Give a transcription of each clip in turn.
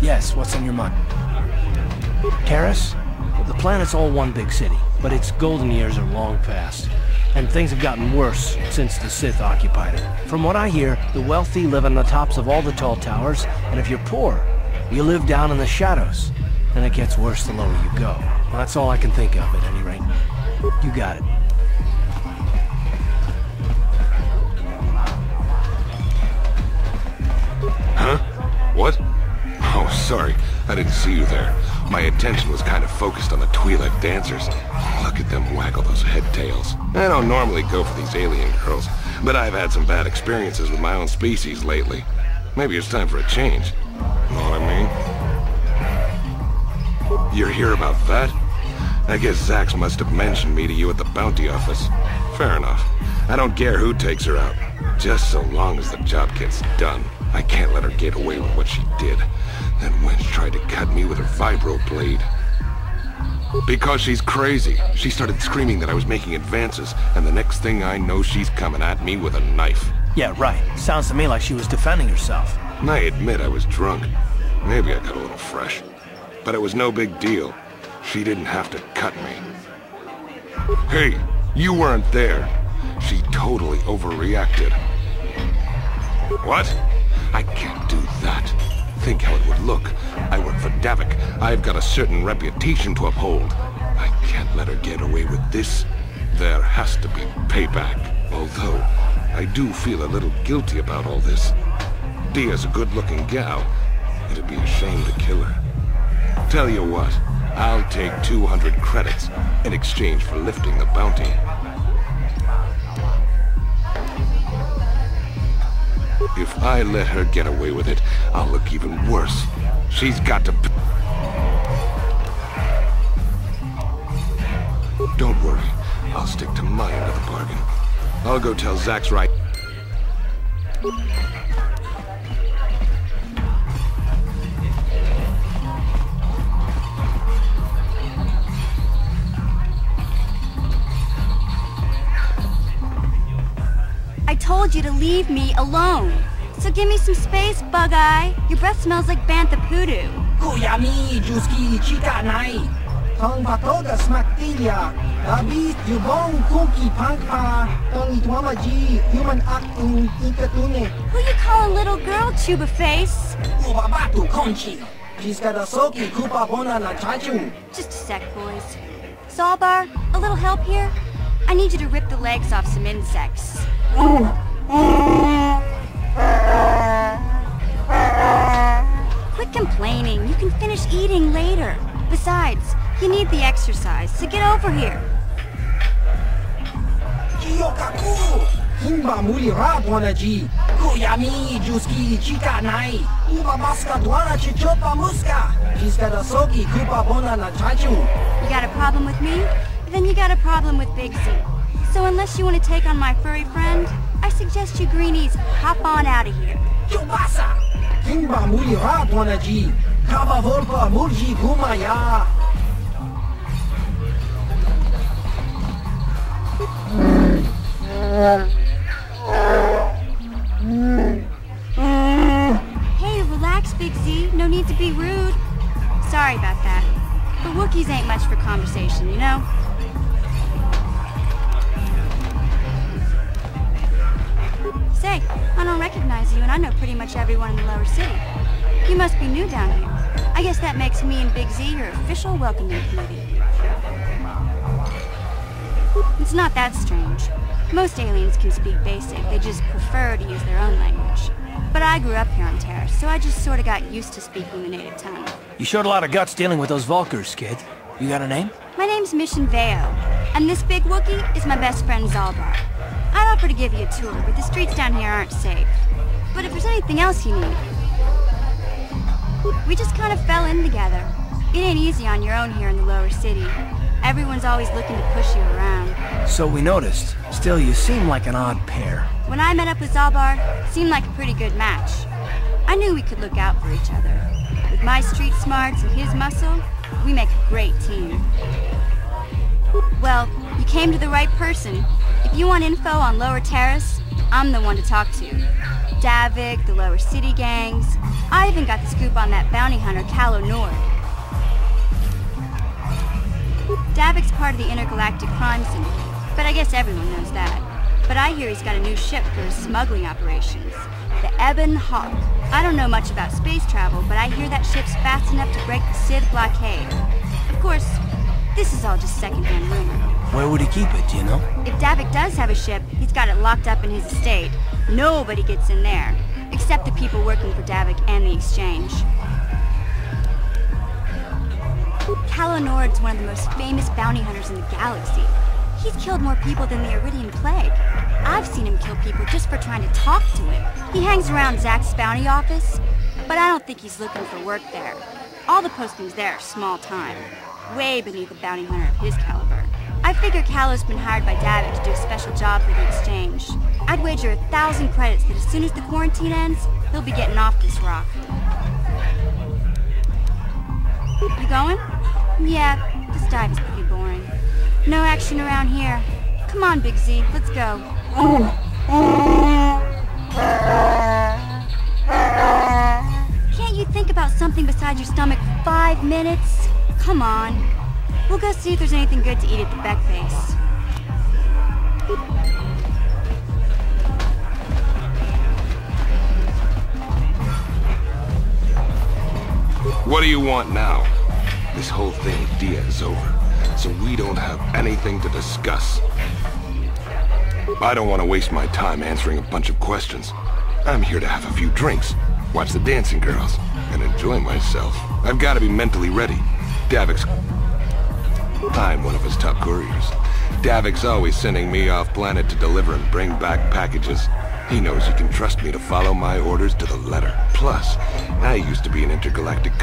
Yes, what's on your mind? Terrace? The planet's all one big city, but its golden years are long past. And things have gotten worse since the Sith occupied it. From what I hear, the wealthy live on the tops of all the tall towers, and if you're poor, you live down in the shadows. And it gets worse the lower you go. Well, that's all I can think of, at any rate. You got it. Huh? What? Oh, sorry. I didn't see you there. My attention was kind of focused on the Twi'lek dancers. Look at them waggle those head tails. I don't normally go for these alien girls, but I've had some bad experiences with my own species lately. Maybe it's time for a change. Know what I mean? You're here about that? I guess Zax must have mentioned me to you at the bounty office. Fair enough. I don't care who takes her out. Just so long as the job gets done. I can't let her get away with what she did. That wench tried to cut me with her vibro blade. Because she's crazy. She started screaming that I was making advances, and the next thing I know, she's coming at me with a knife. Yeah, right. Sounds to me like she was defending herself. And I admit I was drunk. Maybe I got a little fresh. But it was no big deal. She didn't have to cut me. Hey, you weren't there. She totally overreacted. What? I can't do that. Think how it would look. I work for Davik. I've got a certain reputation to uphold. I can't let her get away with this. There has to be payback. Although, I do feel a little guilty about all this. Dia's a good-looking gal. It'd be a shame to kill her. Tell you what, I'll take 200 credits in exchange for lifting the bounty. If I let her get away with it, I'll look even worse. She's got to... Don't worry. I'll stick to my end of the bargain. I'll go tell Zax right... I told you to leave me alone. So give me some space, Bug-Eye. Your breath smells like bantha poodoo. Kuyami, Juski, Chika Nai. Tong Patoga Smaktilia. Abis, Yubong, Kuki, Pankpa. Tong Itwamaji, Human Acting, Ikatune. Who you call a little girl, Chuba Face? Ubabatu Conchi. Jiskadasoki, Kupa Bona na Chachu. Just a sec, boys. Zalbar, a little help here? I need you to rip the legs off some insects. Quit complaining. You can finish eating later. Besides, you need the exercise, so get over here. Kiyokaku! Himba Muli Rabwanaji. Kuyami, Juski, Chika Nai. Ubabaska Dwana Chichopa Muska. Jiskadasoki, Kupa Bona na Chachu. You got a problem with me? Then you got a problem with Big Z. So unless you want to take on my furry friend, I suggest you greenies hop on out of here. Yobasa! Kimba Muli Rabwanaji. Kaba Volpa Murji Gumaya. Hey, relax, Big Z. No need to be rude. Sorry about that. But Wookiees ain't much for conversation, you know? Say, I don't recognize you, and I know pretty much everyone in the lower city. You must be new down here. I guess that makes me and Big Z your official welcoming committee. It's not that strange. Most aliens can speak basic, they just prefer to use their own language. But I grew up here on Terrace, so I just sort of got used to speaking the native tongue. You showed a lot of guts dealing with those Vulkars, kid. You got a name? My name's Mission Vao, and this big Wookiee is my best friend Zalbar. I'd offer to give you a tour, but the streets down here aren't safe. But if there's anything else you need... We just kind of fell in together. It ain't easy on your own here in the lower city. Everyone's always looking to push you around. So we noticed. Still, you seem like an odd pair. When I met up with Zalbar, it seemed like a pretty good match. I knew we could look out for each other. With my street smarts and his muscle, we make a great team. Well, you came to the right person. If you want info on Lower Terrace, I'm the one to talk to. Davik, the lower city gangs. I even got the scoop on that bounty hunter, Nord. Davik's part of the intergalactic crime syndicate, but I guess everyone knows that. But I hear he's got a new ship for his smuggling operations, the Ebon Hawk. I don't know much about space travel, but I hear that ship's fast enough to break the Sith blockade. Of course, this is all just secondhand rumor. Where would he keep it, do you know? If Davik does have a ship, he's got it locked up in his estate. Nobody gets in there, except the people working for Davik and the Exchange. Nord's one of the most famous bounty hunters in the galaxy. He's killed more people than the Iridian Plague. I've seen him kill people just for trying to talk to him. He hangs around Zack's bounty office, but I don't think he's looking for work there. All the postings there are small time, way beneath a bounty hunter of his caliber. I figure Callow's been hired by Davik to do a special job for the Exchange. I'd wager 1,000 credits that as soon as the quarantine ends, he'll be getting off this rock. You going? Yeah, this dive is pretty boring. No action around here. Come on, Big Z, let's go. Can't you think about something besides your stomach for 5 minutes? Come on. We'll go see if there's anything good to eat at the Beck base. What do you want now? This whole thing with Dia is over, so we don't have anything to discuss. I don't want to waste my time answering a bunch of questions. I'm here to have a few drinks, watch the dancing girls, and enjoy myself. I've got to be mentally ready. Davik's... I'm one of his top couriers. Davik's always sending me off planet to deliver and bring back packages. He knows he can trust me to follow my orders to the letter. Plus, I used to be an intergalactic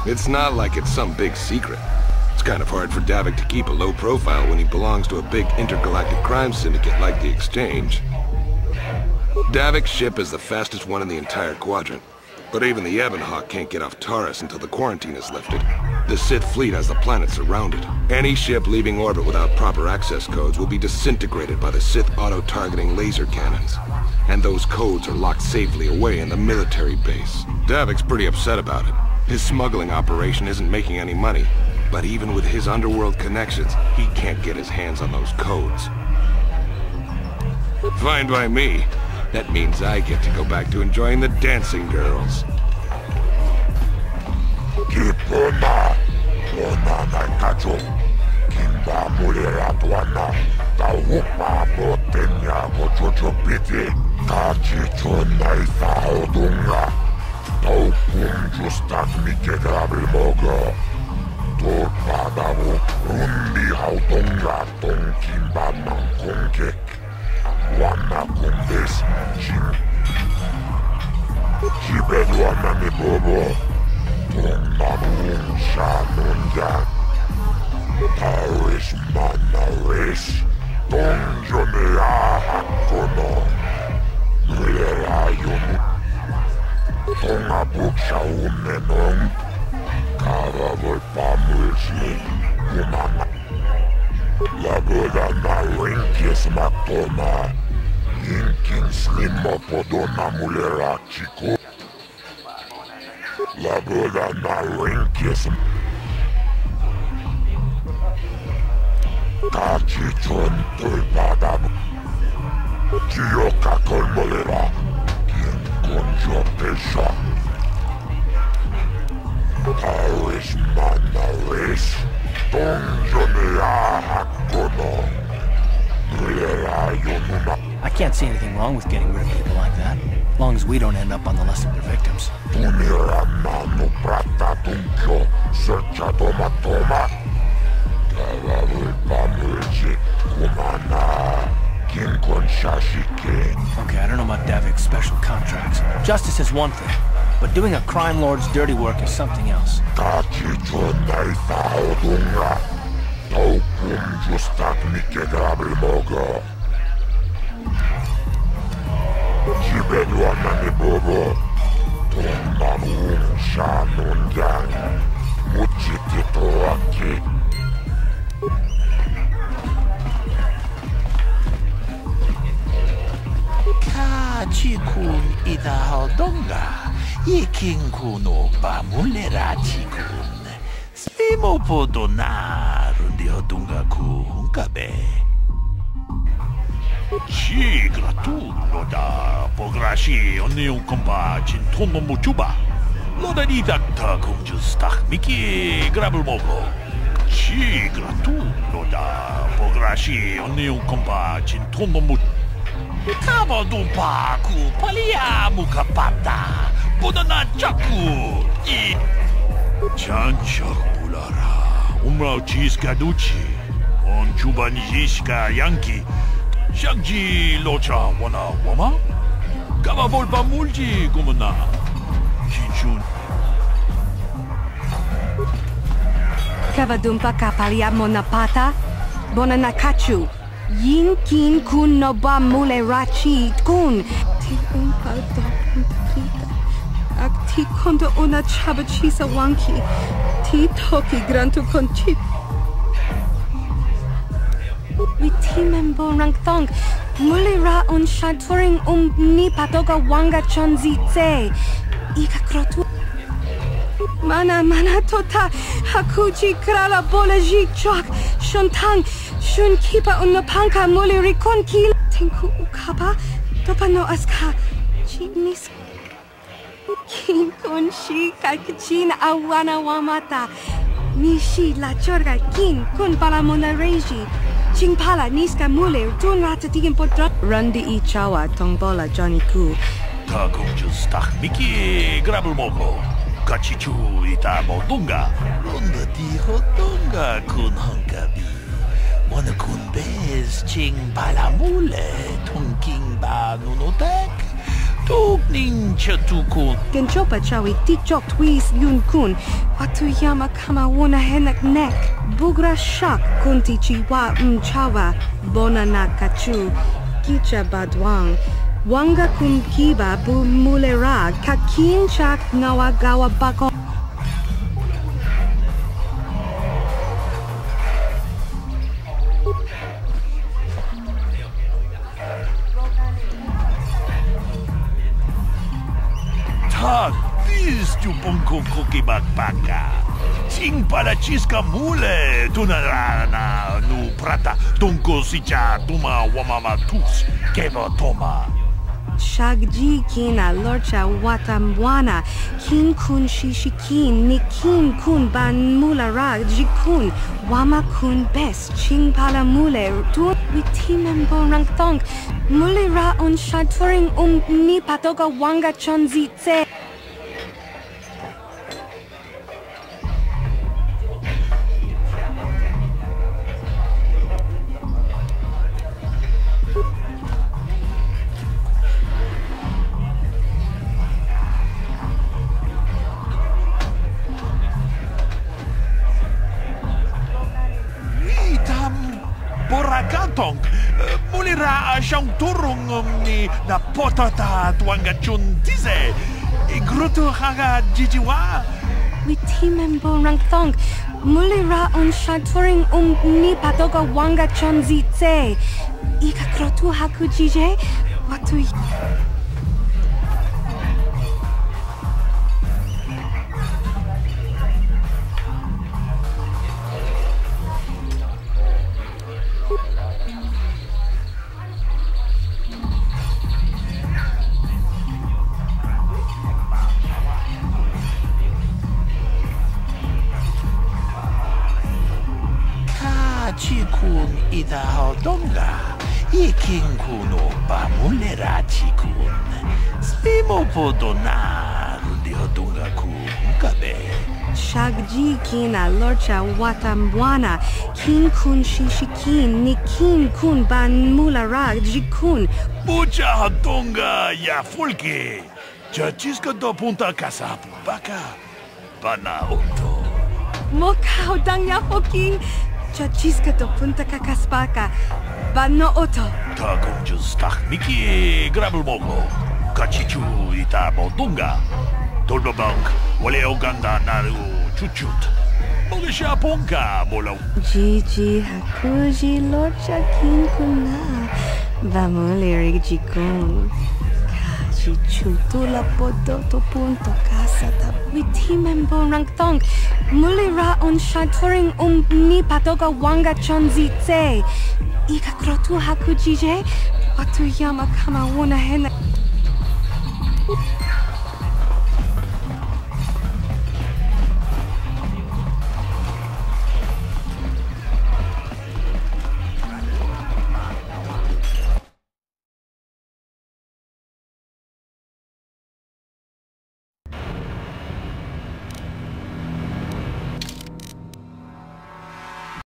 It's not like it's some big secret. It's kind of hard for Davik to keep a low profile when he belongs to a big intergalactic crime syndicate like the Exchange. Davik's ship is the fastest one in the entire quadrant. But even the Ebon Hawk can't get off Taurus until the quarantine is lifted. The Sith fleet has the planet surrounded. Any ship leaving orbit without proper access codes will be disintegrated by the Sith auto-targeting laser cannons. And those codes are locked safely away in the military base. Davik's pretty upset about it. His smuggling operation isn't making any money. But even with his underworld connections, he can't get his hands on those codes. Fine by me. That means I get to go back to enjoying the dancing girls. Wanna kumbes jing Jibedwana mi bobo Tongamung shanunjan Taris manaris Tongjone ahakono Nulera yonu Tongabuk shaumenong Karavol pamulsi Kumana Lagoda na winkis matoma Inkin slimo podona mulera chico Lagoda na winkis Kachichon tulpada Kiyoka kolmolera Kien konjo pesha Taris manaris I can't see anything wrong with getting rid of people like that, as long as we don't end up on the list of their victims. Okay, I don't know about Davik's special contracts. Justice is one thing, but doing a crime lord's dirty work is something else. Ka chikun ita haldonga. Ikin kuno pa mulera chikun. Slimo po donar undi hodunga ku hunkabe. Ci gratulo da pograshi oni un compa cintono muchuba. Loda di dakta kumjus tak miki grabul moko. Ci gratulo da pograshi oni un compa cintono muchuba. Kama dumpa ku palia muka pata. Budana chaku. Chanchak bulara. Umrao chiska duchi. On chuban jiska yanki. Shagji locha wana wama? Kama volpa mulji kumuna. Kinchun. Kavadumpa kapalia monapata. Bonanakachu. Yin kin kun no ba mule rachi kun. Ti umpa dopuntakita. Ak ti kondo una chabachisa wanki. Ti toki grantu konchip. Witimen borang thong. Mulira un shanturing ni patoga wanga chonzitse. Ika krotu. Mana tota. Hakuji krala bolaji chok. Shontang. Shun kipa unapanka muliri konkil. Tinku ukapa. Topano aska. Chinis. Kin kun shi kakichin awana wamata. Nishi la chorga kin kun palamona reji. Chingpala niska mule tun ratatigin potra. Rundi I chawa tongbola Johnny Ku. Takumjus tak miki grabul moko. Kachichu ita modunga. Runda di hodunga kun hankabi. Wana kun bez ching palamule. Tungking ba nunotek. Tuk ninja tukun. Genchopa chawi tichok twis yun kun. Watuyama kama wona henak nek. Bugra shak kunti chiwa mchawa. Bona na kachu. Kicha badwang. Wanga kun kiba bu mulera. Kakin chak nawagawa bako. Tu ponko koki bakbaka. Sing pala chiska mule. Tunarana nu prata. Tunko sicha tuma wamama tus. Keva toma. Shagji kina lorcha watamwana. Kin kun shishikin. Nikin kun ban mulara jikun. Wama kun bes. Ching pala mule. Tu witimen borang thong. Mulira un shanturing ni patoga wanga chonzitse. Borakantong, mulira siyang turong ni na potata tuanga chuntize. Igruto hanga jijiwa. Witimen borang thong. Mulira un shanturing ni patoga wanga chonzitse. Ika krotu haku jije. Watu. Chikun ita haldonga. Ikin kuno pa mulera chikun. Slimo po donar undi hodunga ku hunkabe. Shagji kina lorcha watamwana. Kin kun shishikin. Nikin kun ban mulara jikun. Mucha hodunga ya fulke. Chachiska do punta kasapu baka. Bana auto. Moka odang foki. Chachiska do punta kakaspaka. Bano oto. Takumjus tak miki grabul moko. Kachichu ita modunga. Tolbabank wale oganda naru chuchut. Mogisha ponka bola. Gigi hakuji lorcha kin kuna. Vamuli rigjikun. Kaji chutula podoto punto kasata. Witimembo rangthong. Muli ra on shaturing ni patoga wanga chonzitse. Ika krotu hakujije. Watu yama kama wuna hena.